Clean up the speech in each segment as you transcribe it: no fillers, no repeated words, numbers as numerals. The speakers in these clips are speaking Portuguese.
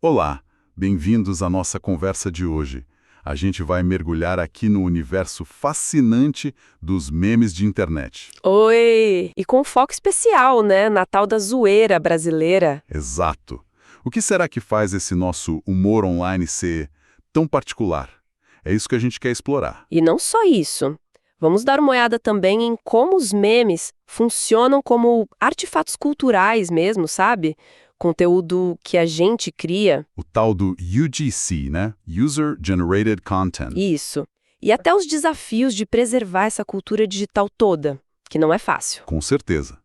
Olá, bem-vindos à nossa conversa de hoje. A gente vai mergulhar aqui no universo fascinante dos memes de internet. Oi! E com foco especial, né, na tal da zoeira brasileira. Exato. O que será que faz esse nosso humor online ser tão particular? É isso que a gente quer explorar. E não só isso. Vamos dar uma olhada também em como os memes funcionam como artefatos culturais mesmo, sabe? Conteúdo que a gente cria. O tal do UGC, né? User Generated Content. Isso. E até os desafios de preservar essa cultura digital toda, que não é fácil. Com certeza.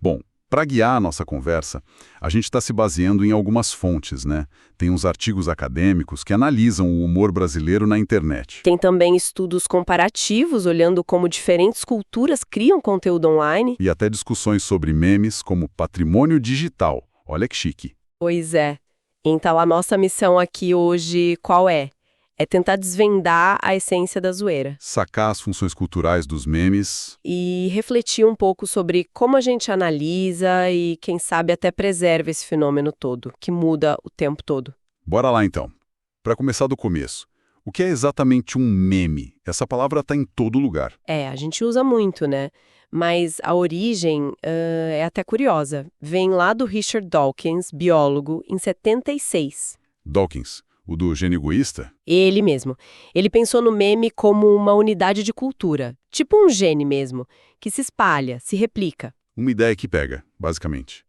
Bom, para guiar a nossa conversa, a gente está se baseando em algumas fontes, né? Tem uns artigos acadêmicos que analisam o humor brasileiro na internet. Tem também estudos comparativos, olhando como diferentes culturas criam conteúdo online. E até discussões sobre memes como patrimônio digital. Olha que chique. Pois é. Então, a nossa missão aqui hoje, qual é? É tentar desvendar a essência da zoeira. Sacar as funções culturais dos memes. E refletir um pouco sobre como a gente analisa e, quem sabe, até preserva esse fenômeno todo, que muda o tempo todo. Bora lá então. Para começar do começo. O que é exatamente um meme? Essa palavra está em todo lugar. A gente usa muito, né? Mas a origem é até curiosa. Vem lá do Richard Dawkins, biólogo, em 76. Dawkins, o do gênio egoísta? Ele mesmo. Ele pensou no meme como uma unidade de cultura, tipo um gene mesmo, que se espalha, se replica. Uma ideia que pega, basicamente.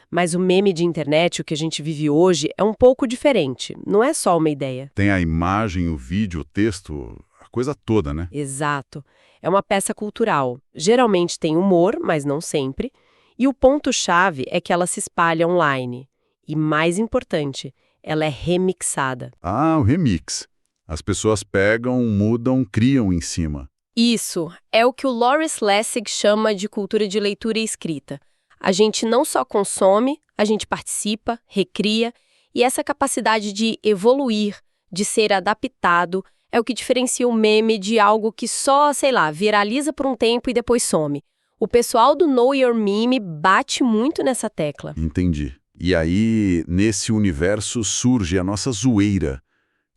Mas o meme de internet, o que a gente vive hoje, é um pouco diferente. Não é só uma ideia. Tem a imagem, o vídeo, o texto, a coisa toda, né? Exato. É uma peça cultural. Geralmente tem humor, mas não sempre. E o ponto-chave é que ela se espalha online. E mais importante, ela é remixada. Ah, o remix. As pessoas pegam, mudam, criam em cima. Isso é o que o Loris Lessig chama de cultura de leitura e escrita. A gente não só consome, a gente participa, recria, e essa capacidade de evoluir, de ser adaptado, é o que diferencia o meme de algo que só, sei lá, viraliza por um tempo e depois some. O pessoal do Know Your Meme bate muito nessa tecla. Entendi. E aí, nesse universo surge a nossa zoeira,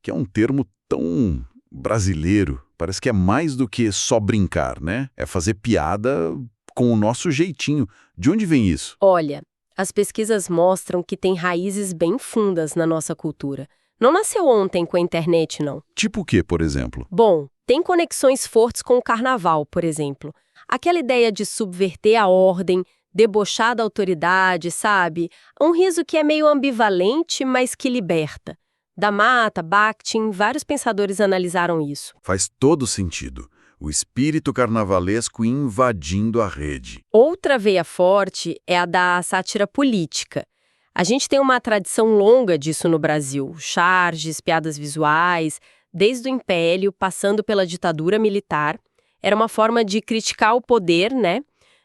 que é um termo tão brasileiro. Parece que é mais do que só brincar, né? É fazer piada com o nosso jeitinho. De onde vem isso? Olha, as pesquisas mostram que tem raízes bem fundas na nossa cultura. Não nasceu ontem com a internet, não. Tipo o quê, por exemplo? Bom, tem conexões fortes com o carnaval, por exemplo. Aquela ideia de subverter a ordem, debochar da autoridade, sabe? Um riso que é meio ambivalente, mas que liberta. Da Mata, Bakhtin, vários pensadores analisaram isso. Faz todo sentido. O espírito carnavalesco invadindo a rede. Outra veia forte é a da sátira política. A gente tem uma tradição longa disso no Brasil. Charges, piadas visuais, desde o Império, passando pela ditadura militar. Era uma forma de criticar o poder, né?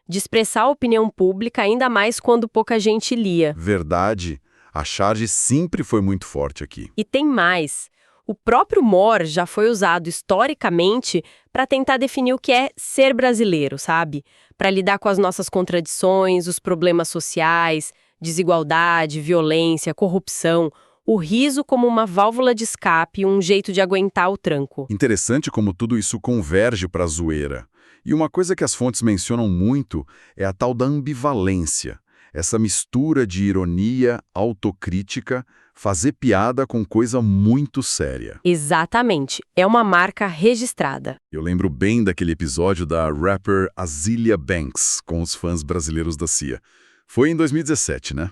De expressar a opinião pública, ainda mais quando pouca gente lia. Verdade. A charge sempre foi muito forte aqui. E tem mais. O próprio humor já foi usado historicamente para tentar definir o que é ser brasileiro, sabe? Para lidar com as nossas contradições, os problemas sociais, desigualdade, violência, corrupção. O riso como uma válvula de escape, um jeito de aguentar o tranco. Interessante como tudo isso converge para a zoeira. E uma coisa que as fontes mencionam muito é a tal da ambivalência. Essa mistura de ironia, autocrítica, fazer piada com coisa muito séria. Exatamente. É uma marca registrada. Eu lembro bem daquele episódio da rapper Azealia Banks com os fãs brasileiros da CIA. Foi em 2017, né?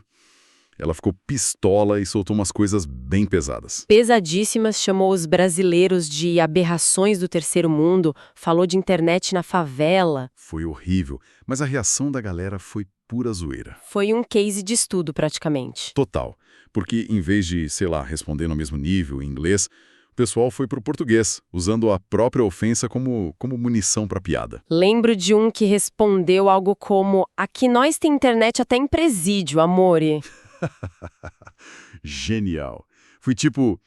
Ela ficou pistola e soltou umas coisas bem pesadas. Pesadíssimas, chamou os brasileiros de aberrações do terceiro mundo, falou de internet na favela. Foi horrível, mas a reação da galera foi pura zoeira. Foi um case de estudo, praticamente. Total. Porque em vez de, sei lá, responder no mesmo nível, em inglês, o pessoal foi pro português, usando a própria ofensa como munição pra piada. Lembro de um que respondeu algo como: aqui nós tem internet até em presídio, amore. Genial. Fui tipo,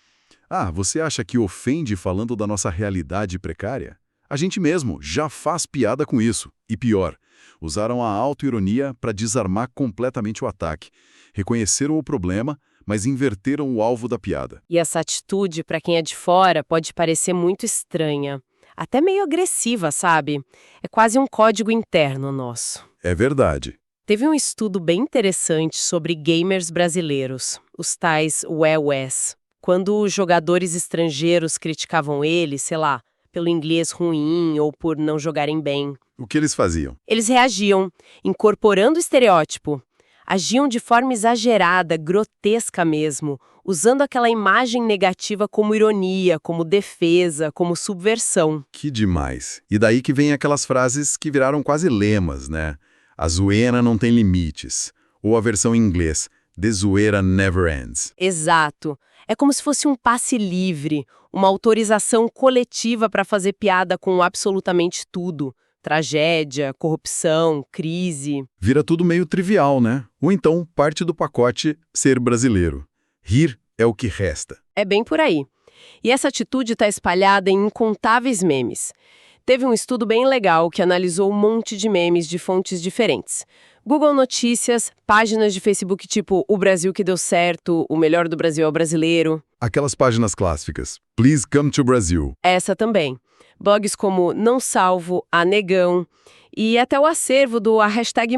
você acha que ofende falando da nossa realidade precária? A gente mesmo já faz piada com isso. E pior, usaram a autoironia para desarmar completamente o ataque. Reconheceram o problema, mas inverteram o alvo da piada. E essa atitude, para quem é de fora, pode parecer muito estranha. Até meio agressiva, sabe? É quase um código interno nosso. É verdade. Teve um estudo bem interessante sobre gamers brasileiros, os tais UES. Quando jogadores estrangeiros criticavam eles, sei lá, pelo inglês ruim ou por não jogarem bem. O que eles faziam? Eles reagiam, incorporando o estereótipo. Agiam de forma exagerada, grotesca mesmo, usando aquela imagem negativa como ironia, como defesa, como subversão. Que demais. E daí que vem aquelas frases que viraram quase lemas, né? A zoeira não tem limites. Ou a versão em inglês, The zoeira never ends. Exato. É como se fosse um passe livre, uma autorização coletiva para fazer piada com absolutamente tudo. Tragédia, corrupção, crise. Vira tudo meio trivial, né? Ou então parte do pacote ser brasileiro. Rir é o que resta. É bem por aí. E essa atitude está espalhada em incontáveis memes. Teve um estudo bem legal que analisou um monte de memes de fontes diferentes. Google Notícias, páginas de Facebook tipo O Brasil que deu certo, O melhor do Brasil é o brasileiro. Aquelas páginas clássicas. Please come to Brazil. Essa também. Blogs como Não Salvo, A Negão e até o acervo do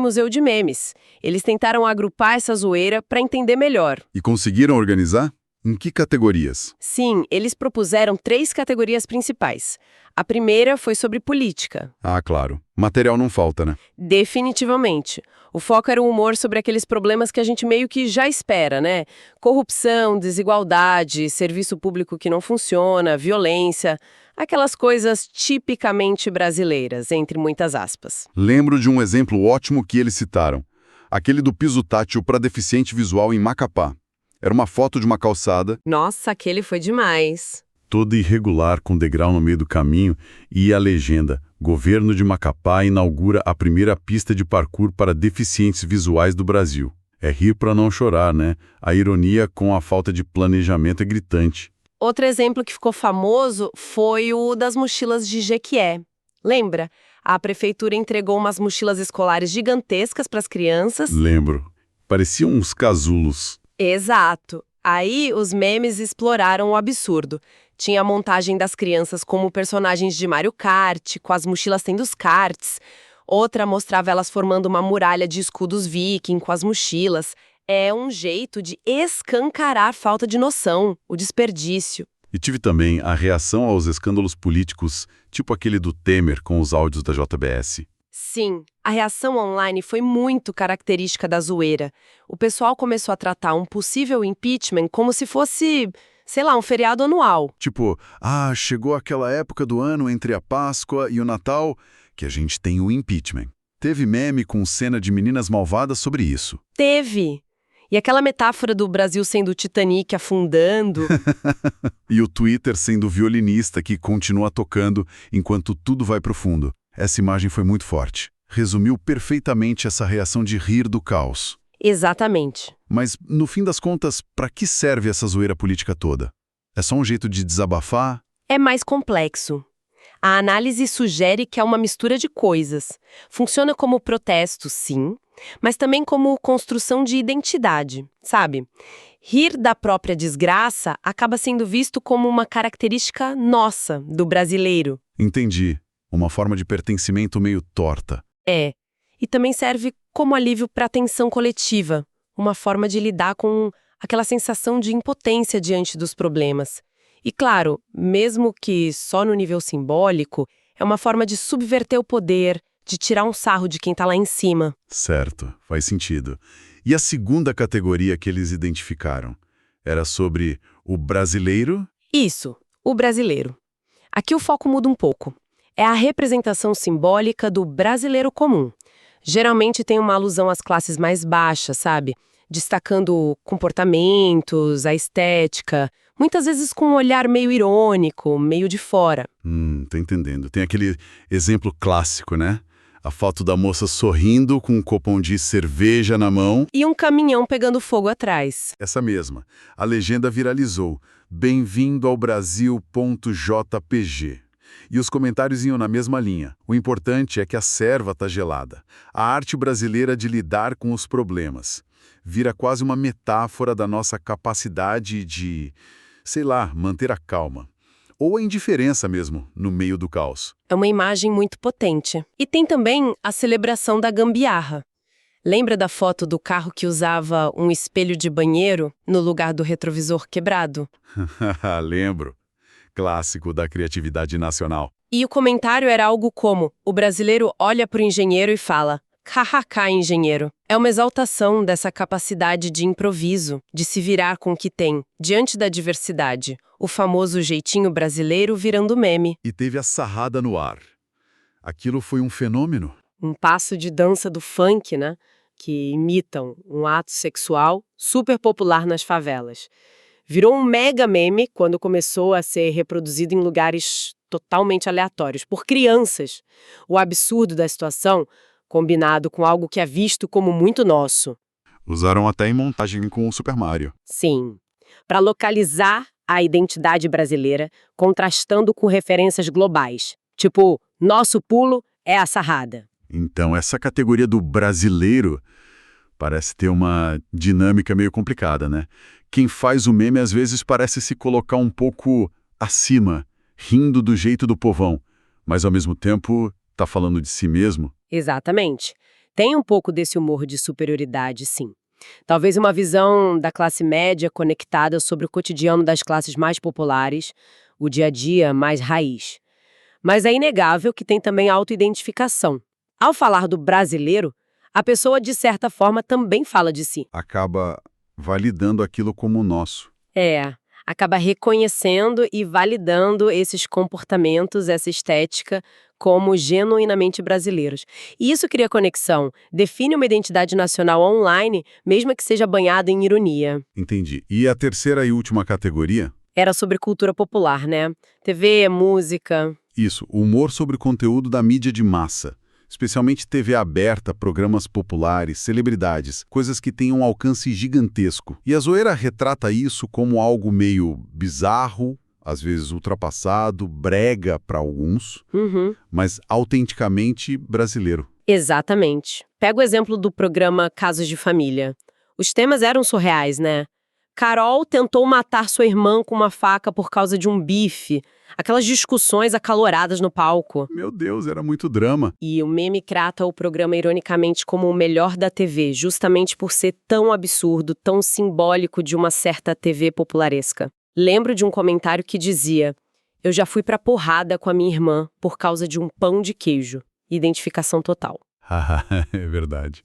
#Museu de Memes. Eles tentaram agrupar essa zoeira para entender melhor. E conseguiram organizar? Em que categorias? Sim, eles propuseram 3 categorias principais. A primeira foi sobre política. Ah, claro. Material não falta, né? Definitivamente. O foco era o humor sobre aqueles problemas que a gente meio que já espera, né? Corrupção, desigualdade, serviço público que não funciona, violência, aquelas coisas tipicamente brasileiras, entre muitas aspas. Lembro de um exemplo ótimo que eles citaram. Aquele do piso tátil para deficiente visual em Macapá. Era uma foto de uma calçada, Nossa, aquele foi demais. toda irregular, com degrau no meio do caminho, e a legenda: Governo de Macapá inaugura a primeira pista de parkour para deficientes visuais do Brasil. É rir para não chorar, né? A ironia com a falta de planejamento é gritante. Outro exemplo que ficou famoso foi o das mochilas de Jequié. Lembra? A prefeitura entregou umas mochilas escolares gigantescas para as crianças. Lembro. Pareciam uns casulos. Exato. Aí os memes exploraram o absurdo. Tinha a montagem das crianças como personagens de Mario Kart, com as mochilas tendo os karts. Outra mostrava elas formando uma muralha de escudos viking com as mochilas. É um jeito de escancarar a falta de noção, o desperdício. E tive também a reação aos escândalos políticos, tipo aquele do Temer com os áudios da JBS. Sim, a reação online foi muito característica da zoeira. O pessoal começou a tratar um possível impeachment como se fosse, sei lá, um feriado anual. Tipo, chegou aquela época do ano entre a Páscoa e o Natal que a gente tem o impeachment. Teve meme com cena de meninas malvadas sobre isso. Teve! E aquela metáfora do Brasil sendo o Titanic afundando. E o Twitter sendo o violinista que continua tocando enquanto tudo vai pro fundo. Essa imagem foi muito forte. Resumiu perfeitamente essa reação de rir do caos. Exatamente. Mas, no fim das contas, para que serve essa zoeira política toda? É só um jeito de desabafar? É mais complexo. A análise sugere que é uma mistura de coisas. Funciona como protesto, sim, mas também como construção de identidade, sabe? Rir da própria desgraça acaba sendo visto como uma característica nossa, do brasileiro. Entendi. Uma forma de pertencimento meio torta. É. E também serve como alívio para a tensão coletiva, uma forma de lidar com aquela sensação de impotência diante dos problemas. E claro, mesmo que só no nível simbólico, é uma forma de subverter o poder, de tirar um sarro de quem está lá em cima. Certo, faz sentido. E a segunda categoria que eles identificaram? Era sobre o brasileiro? Isso, o brasileiro. Aqui o foco muda um pouco. É a representação simbólica do brasileiro comum. Geralmente tem uma alusão às classes mais baixas, sabe? Destacando comportamentos, a estética, muitas vezes com um olhar meio irônico, meio de fora. Tô entendendo. Tem aquele exemplo clássico, né? A foto da moça sorrindo com um copão de cerveja na mão. E um caminhão pegando fogo atrás. Essa mesma. A legenda viralizou. Bem-vindo ao Brasil.jpg. E os comentários iam na mesma linha. O importante é que a serva tá gelada. A arte brasileira de lidar com os problemas. vira quase uma metáfora da nossa capacidade de, sei lá, manter a calma. Ou a indiferença mesmo, no meio do caos. É uma imagem muito potente. E tem também a celebração da gambiarra. Lembra da foto do carro que usava um espelho de banheiro no lugar do retrovisor quebrado? Lembro. Clássico da criatividade nacional. E o comentário era algo como: o brasileiro olha para o engenheiro e fala, kkk, engenheiro. É uma exaltação dessa capacidade de improviso, de se virar com o que tem, diante da diversidade. O famoso jeitinho brasileiro virando meme. E teve a sarrada no ar. Aquilo foi um fenômeno. Um passo de dança do funk, né? Que imitam um ato sexual super popular nas favelas. Virou um mega meme quando começou a ser reproduzido em lugares totalmente aleatórios, por crianças. O absurdo da situação, combinado com algo que é visto como muito nosso. Usaram até em montagem com o Super Mario. Sim, para localizar a identidade brasileira, contrastando com referências globais. Tipo, nosso pulo é a sarrada. Então, essa categoria do brasileiro parece ter uma dinâmica meio complicada, né? Quem faz o meme às vezes parece se colocar um pouco acima, rindo do jeito do povão, mas ao mesmo tempo tá falando de si mesmo. Exatamente. Tem um pouco desse humor de superioridade, sim. Talvez uma visão da classe média conectada sobre o cotidiano das classes mais populares, o dia a dia mais raiz. Mas é inegável que tem também autoidentificação. Ao falar do brasileiro, a pessoa, de certa forma, também fala de si. Acaba validando aquilo como nosso. Acaba reconhecendo e validando esses comportamentos, essa estética, como genuinamente brasileiros. E isso cria conexão, define uma identidade nacional online, mesmo que seja banhada em ironia. Entendi. E a terceira e última categoria? Era sobre cultura popular, né? TV, música. Isso, humor sobre conteúdo da mídia de massa. Especialmente TV aberta, programas populares, celebridades, coisas que têm um alcance gigantesco. E a zoeira retrata isso como algo meio bizarro, às vezes ultrapassado, brega para alguns, mas autenticamente brasileiro. Exatamente. Pega o exemplo do programa Casos de Família. Os temas eram surreais, né? Carol tentou matar sua irmã com uma faca por causa de um bife. Aquelas discussões acaloradas no palco. Meu Deus, era muito drama. E o meme trata o programa ironicamente como o melhor da TV, justamente por ser tão absurdo, tão simbólico de uma certa TV popularesca. Lembro de um comentário que dizia: eu já fui pra porrada com a minha irmã por causa de um pão de queijo. Identificação total. É verdade.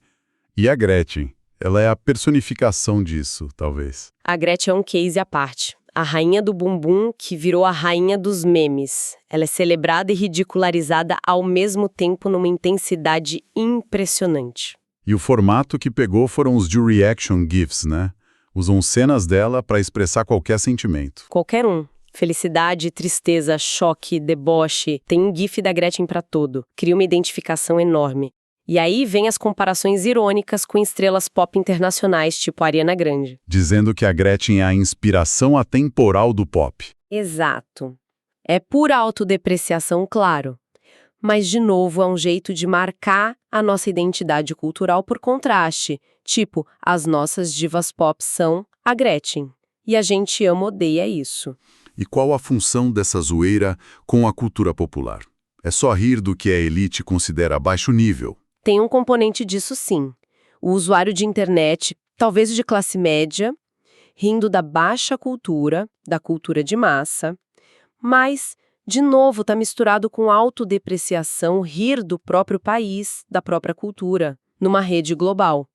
E a Gretchen? Ela é a personificação disso, talvez. A Gretchen é um case à parte. A rainha do bumbum que virou a rainha dos memes. Ela é celebrada e ridicularizada ao mesmo tempo numa intensidade impressionante. E o formato que pegou foram os de reaction GIFs, né? Usam cenas dela para expressar qualquer sentimento. Qualquer um. Felicidade, tristeza, choque, deboche. Tem um GIF da Gretchen para todo. Cria uma identificação enorme. E aí vem as comparações irônicas com estrelas pop internacionais, tipo Ariana Grande. Dizendo que a Gretchen é a inspiração atemporal do pop. Exato. É pura autodepreciação, claro. Mas, de novo, é um jeito de marcar a nossa identidade cultural por contraste. Tipo, as nossas divas pop são a Gretchen. E a gente ama ou odeia isso. E qual a função dessa zoeira com a cultura popular? É só rir do que a elite considera baixo nível. Tem um componente disso, sim. O usuário de internet, talvez o de classe média, rindo da baixa cultura, da cultura de massa, mas, de novo, está misturado com autodepreciação, rir do próprio país, da própria cultura, numa rede global.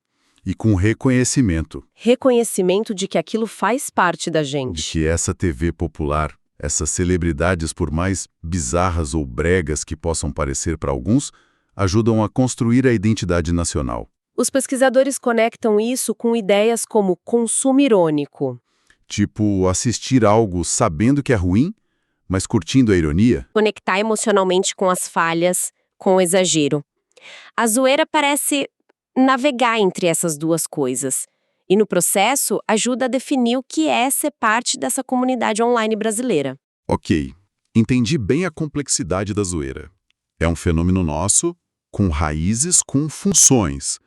E com reconhecimento. Reconhecimento de que aquilo faz parte da De gente. que essa TV popular, essas celebridades, por mais bizarras ou bregas que possam parecer para alguns, ajudam a construir a identidade nacional. Os pesquisadores conectam isso com ideias como consumo irônico. Tipo, assistir algo sabendo que é ruim, mas curtindo a ironia. Conectar emocionalmente com as falhas, com o exagero. A zoeira parece navegar entre essas duas coisas. E no processo, ajuda a definir o que é ser parte dessa comunidade online brasileira. Ok, entendi bem a complexidade da zoeira. É um fenômeno nosso, com raízes, com funções.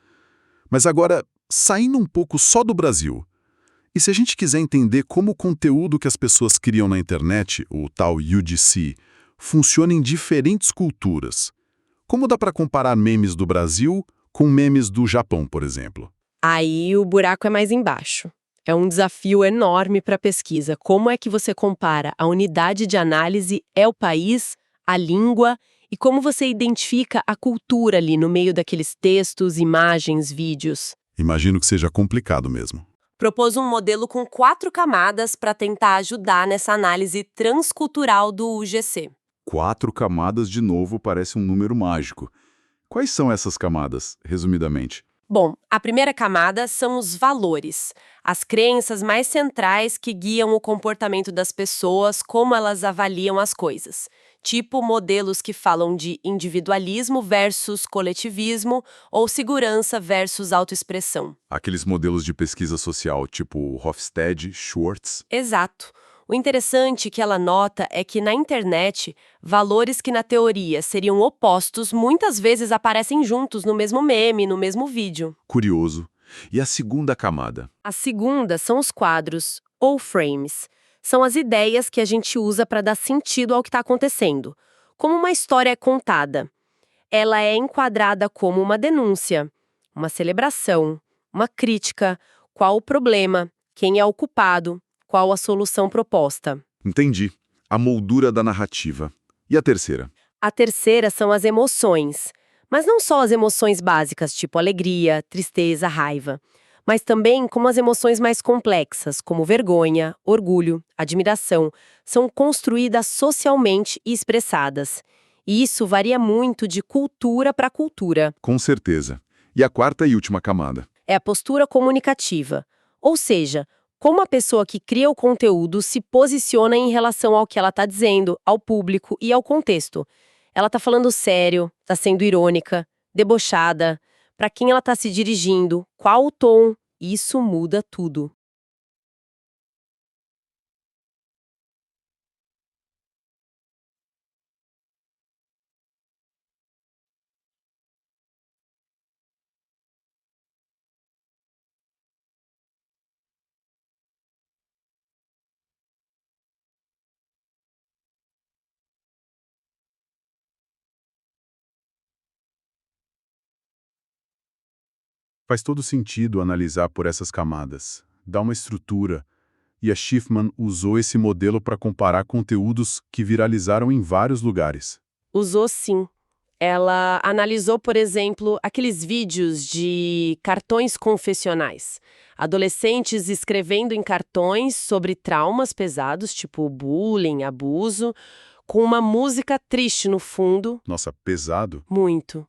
Mas agora, saindo um pouco só do Brasil, e se a gente quiser entender como o conteúdo que as pessoas criam na internet, o tal UGC, funciona em diferentes culturas, como dá para comparar memes do Brasil com memes do Japão, por exemplo? Aí o buraco é mais embaixo. É um desafio enorme para a pesquisa. Como é que você compara a unidade de análise é o país, a língua, e como você identifica a cultura ali no meio daqueles textos, imagens, vídeos? Imagino que seja complicado mesmo. Propôs um modelo com 4 camadas para tentar ajudar nessa análise transcultural do UGC. 4 camadas, de novo, parece um número mágico. Quais são essas camadas, resumidamente? Bom, a primeira camada são os valores, as crenças mais centrais que guiam o comportamento das pessoas, como elas avaliam as coisas. Tipo modelos que falam de individualismo versus coletivismo ou segurança versus autoexpressão. Aqueles modelos de pesquisa social, tipo Hofstede, Schwartz. Exato. O interessante que ela nota é que na internet, valores que na teoria seriam opostos muitas vezes aparecem juntos no mesmo meme, no mesmo vídeo. Curioso. E a segunda camada? A segunda são os quadros, ou frames. São as ideias que a gente usa para dar sentido ao que está acontecendo. Como uma história é contada. Ela é enquadrada como uma denúncia, uma celebração, uma crítica, qual o problema, quem é o culpado, qual a solução proposta. Entendi. A moldura da narrativa. E a terceira? A terceira são as emoções. Mas não só as emoções básicas, tipo alegria, tristeza, raiva. Mas também como as emoções mais complexas, como vergonha, orgulho, admiração, são construídas socialmente e expressadas. E isso varia muito de cultura para cultura. Com certeza. E a quarta e última camada? É a postura comunicativa. Ou seja, como a pessoa que cria o conteúdo se posiciona em relação ao que ela está dizendo, ao público e ao contexto. Ela está falando sério, está sendo irônica, debochada, para quem ela está se dirigindo, qual o tom, isso muda tudo. Faz todo sentido analisar por essas camadas. Dá uma estrutura. E a Schiffman usou esse modelo para comparar conteúdos que viralizaram em vários lugares. Usou sim. Ela analisou, por exemplo, aqueles vídeos de cartões confessionais. Adolescentes escrevendo em cartões sobre traumas pesados, tipo bullying, abuso, com uma música triste no fundo, Nossa, pesado. muito.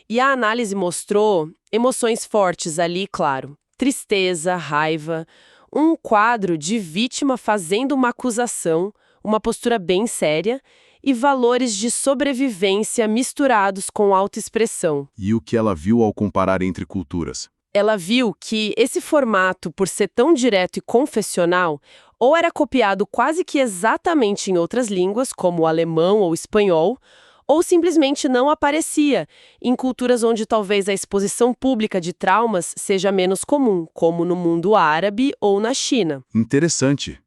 E a análise mostrou emoções fortes ali, claro. Tristeza, raiva, um quadro de vítima fazendo uma acusação, uma postura bem séria, e valores de sobrevivência misturados com autoexpressão. E o que ela viu ao comparar entre culturas? Ela viu que esse formato, por ser tão direto e confessional, ou era copiado quase que exatamente em outras línguas, como o alemão ou espanhol, ou simplesmente não aparecia em culturas onde talvez a exposição pública de traumas seja menos comum, como no mundo árabe ou na China. Interessante.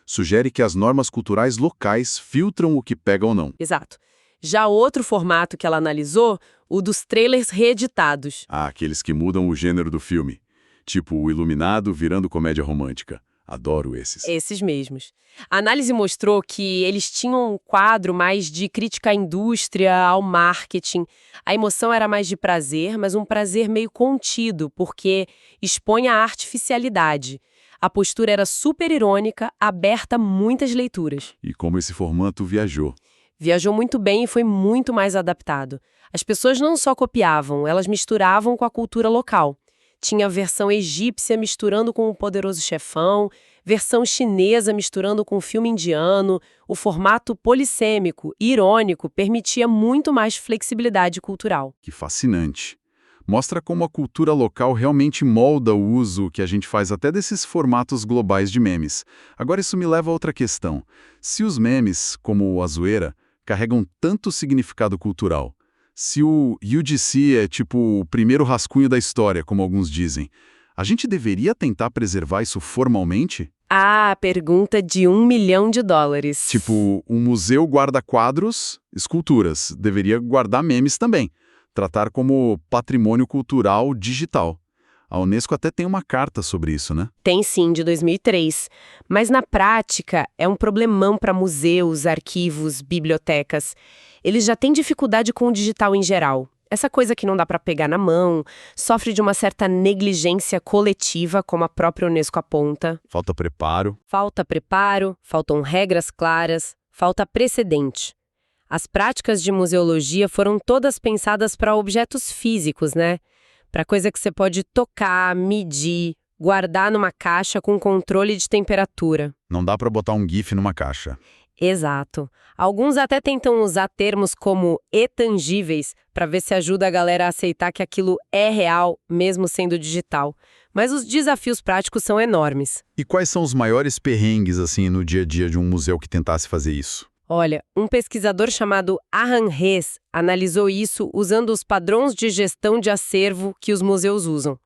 Sugere que as normas culturais locais filtram o que pega ou não. Exato. Já outro formato que ela analisou, o dos trailers reeditados. Ah, aqueles que mudam o gênero do filme. Tipo o Iluminado virando comédia romântica. Adoro esses. Esses mesmos. A análise mostrou que eles tinham um quadro mais de crítica à indústria, ao marketing. A emoção era mais de prazer, mas um prazer meio contido, porque expõe a artificialidade. A postura era super irônica, aberta a muitas leituras. E como esse formato viajou. Viajou muito bem e foi muito mais adaptado. As pessoas não só copiavam, elas misturavam com a cultura local. Tinha a versão egípcia misturando com o Poderoso Chefão, versão chinesa misturando com o filme indiano. O formato polissêmico e irônico permitia muito mais flexibilidade cultural. Que fascinante. Mostra como a cultura local realmente molda o uso que a gente faz até desses formatos globais de memes. Agora isso me leva a outra questão. Se os memes, como a zoeira, carregam tanto significado cultural, se o UGC é tipo o primeiro rascunho da história, como alguns dizem, A gente deveria tentar preservar isso formalmente? Ah, pergunta de $1 milhão. Tipo, um museu guarda quadros, esculturas. Deveria guardar memes também. Tratar como patrimônio cultural digital. A Unesco até tem uma carta sobre isso, né? Tem sim, de 2003. Mas na prática, é um problemão para museus, arquivos, bibliotecas. Eles já têm dificuldade com o digital em geral. Essa coisa que não dá para pegar na mão, sofre de uma certa negligência coletiva, como a própria Unesco aponta. Falta preparo. Falta preparo, faltam regras claras, falta precedente. As práticas de museologia foram todas pensadas para objetos físicos, né? Para coisa que você pode tocar, medir, guardar numa caixa com controle de temperatura. Não dá para botar um GIF numa caixa. Exato. Alguns até tentam usar termos como e-tangíveis para ver se ajuda a galera a aceitar que aquilo é real, mesmo sendo digital. Mas os desafios práticos são enormes. E quais são os maiores perrengues, assim, no dia a dia de um museu que tentasse fazer isso? Olha, um pesquisador chamado Ahan Hess analisou isso usando os padrões de gestão de acervo que os museus usam.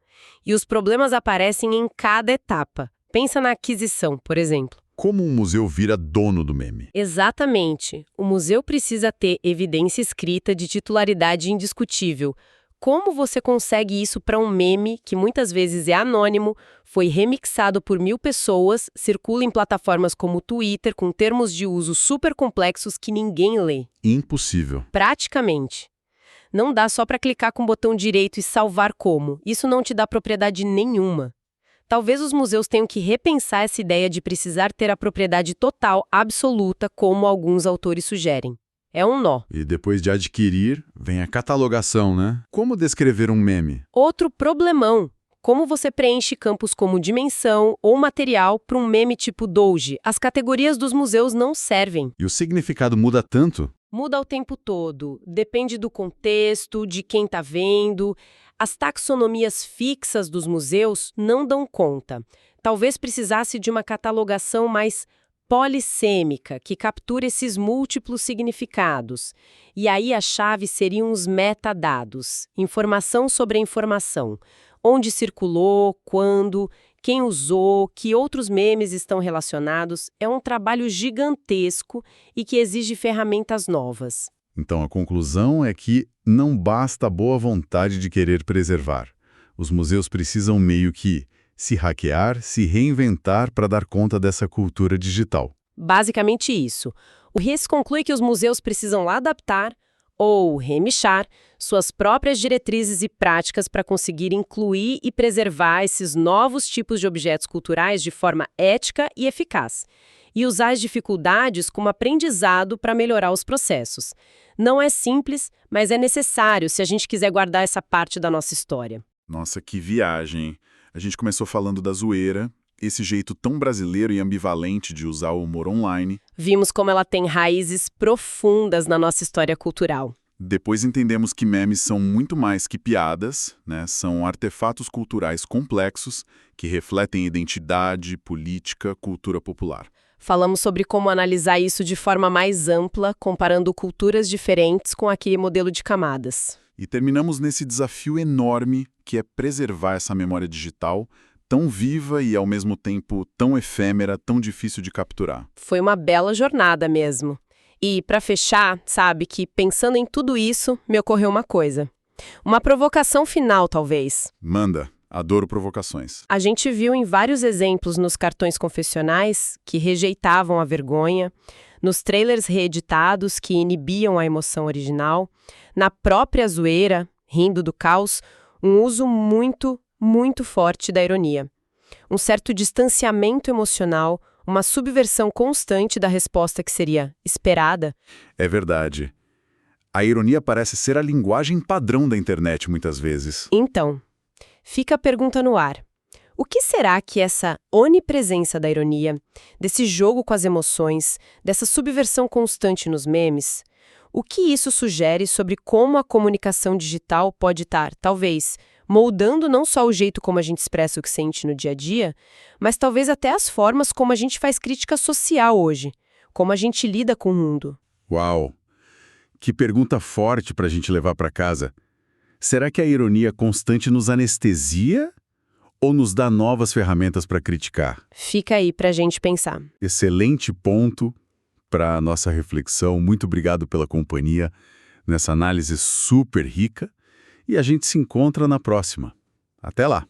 E os problemas aparecem em cada etapa. Pensa na aquisição, por exemplo. Como um museu vira dono do meme? Exatamente. O museu precisa ter evidência escrita de titularidade indiscutível. Como você consegue isso para um meme que muitas vezes é anônimo, foi remixado por 1.000 pessoas, circula em plataformas como o Twitter com termos de uso super complexos que ninguém lê? Impossível. Praticamente. Não dá só para clicar com o botão direito e salvar como. Isso não te dá propriedade nenhuma. Talvez os museus tenham que repensar essa ideia de precisar ter a propriedade total, absoluta, como alguns autores sugerem. É um nó. E depois de adquirir, vem a catalogação, né? Como descrever um meme? Outro problemão. Como você preenche campos como dimensão ou material para um meme tipo Doge? As categorias dos museus não servem. E o significado muda tanto? Muda o tempo todo. Depende do contexto, de quem está vendo. As taxonomias fixas dos museus não dão conta. Talvez precisasse de uma catalogação mais polissêmica, que capture esses múltiplos significados. E aí a chave seriam os metadados, informação sobre a informação. Onde circulou, quando, quem usou, que outros memes estão relacionados. É um trabalho gigantesco e que exige ferramentas novas. Então, a conclusão é que não basta a boa vontade de querer preservar. Os museus precisam meio que se hackear, se reinventar para dar conta dessa cultura digital. Basicamente isso. O Hess conclui que os museus precisam adaptar ou remixar suas próprias diretrizes e práticas para conseguir incluir e preservar esses novos tipos de objetos culturais de forma ética e eficaz, e usar as dificuldades como aprendizado para melhorar os processos. Não é simples, mas é necessário se a gente quiser guardar essa parte da nossa história. Nossa, que viagem! A gente começou falando da zoeira, esse jeito tão brasileiro e ambivalente de usar o humor online. Vimos como ela tem raízes profundas na nossa história cultural. Depois entendemos que memes são muito mais que piadas, né? São artefatos culturais complexos que refletem identidade, política, cultura popular. Falamos sobre como analisar isso de forma mais ampla, comparando culturas diferentes com aquele modelo de camadas. E terminamos nesse desafio enorme que é preservar essa memória digital tão viva e, ao mesmo tempo, tão efêmera, tão difícil de capturar. Foi uma bela jornada mesmo. E, para fechar, sabe que, pensando em tudo isso, me ocorreu uma coisa. Uma provocação final, talvez. Manda. Adoro provocações. A gente viu em vários exemplos nos cartões confessionais que rejeitavam a vergonha, nos trailers reeditados que inibiam a emoção original, na própria zoeira, rindo do caos, um uso muito forte da ironia. Um certo distanciamento emocional, uma subversão constante da resposta que seria esperada. É verdade. A ironia parece ser a linguagem padrão da internet muitas vezes. Então, fica a pergunta no ar. O que será que essa onipresença da ironia, desse jogo com as emoções, dessa subversão constante nos memes, o que isso sugere sobre como a comunicação digital pode estar, talvez, moldando não só o jeito como a gente expressa o que sente no dia a dia, mas talvez até as formas como a gente faz crítica social hoje, como a gente lida com o mundo? Uau! Que pergunta forte para a gente levar para casa. Será que a ironia constante nos anestesia? ou nos dá novas ferramentas para criticar? Fica aí para a gente pensar. Excelente ponto para a nossa reflexão. Muito obrigado pela companhia nessa análise super rica. E a gente se encontra na próxima. Até lá!